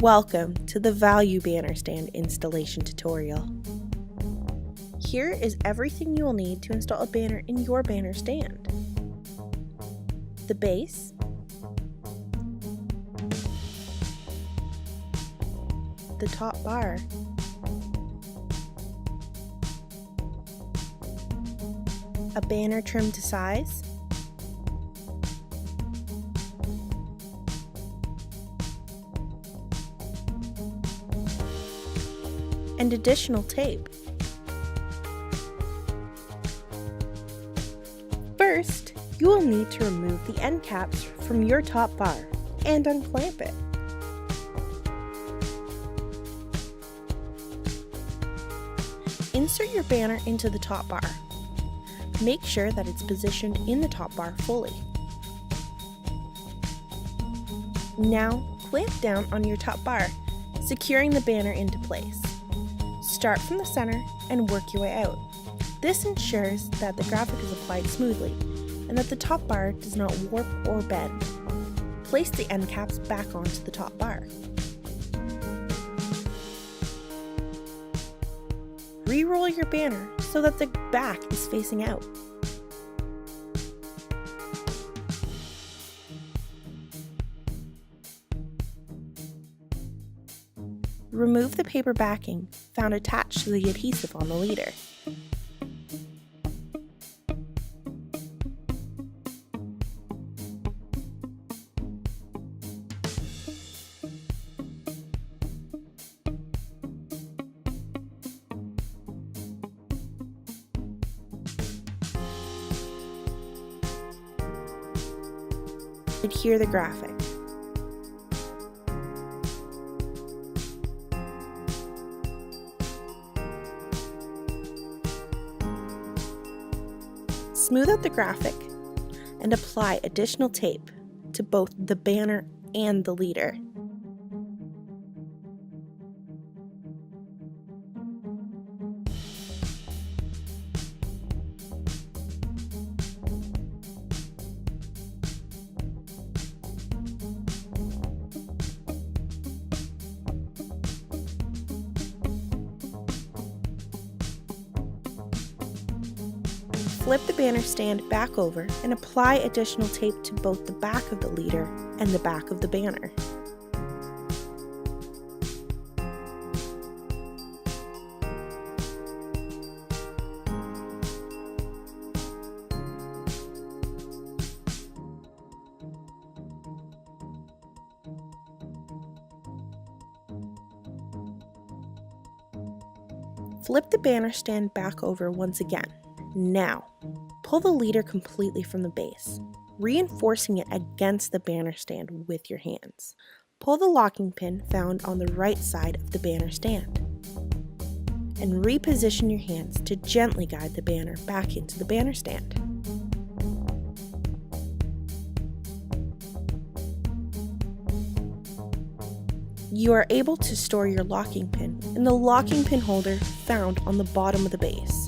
Welcome to the Value Banner Stand installation tutorial. Here is everything you will need to install a banner in your banner stand. The base, the top bar, a banner trimmed to size, and additional tape. First, you will need to remove the end caps from your top bar and unclamp it. Insert your banner into the top bar. Make sure that it's positioned in the top bar fully. Now, clamp down on your top bar, securing the banner into place. Start from the center and work your way out. This ensures that the graphic is applied smoothly and that the top bar does not warp or bend. Place the end caps back onto the top bar. Re-roll your banner so that the back is facing out. Remove the paper backing found attached to the adhesive on the leader. Adhere the graphic. Smooth out the graphic and apply additional tape to both the banner and the leader. Flip the banner stand back over and apply additional tape to both the back of the leader and the back of the banner. Flip the banner stand back over once again. Now, pull the leader completely from the base, reinforcing it against the banner stand with your hands. Pull the locking pin found on the right side of the banner stand, and reposition your hands to gently guide the banner back into the banner stand. You are able to store your locking pin in the locking pin holder found on the bottom of the base.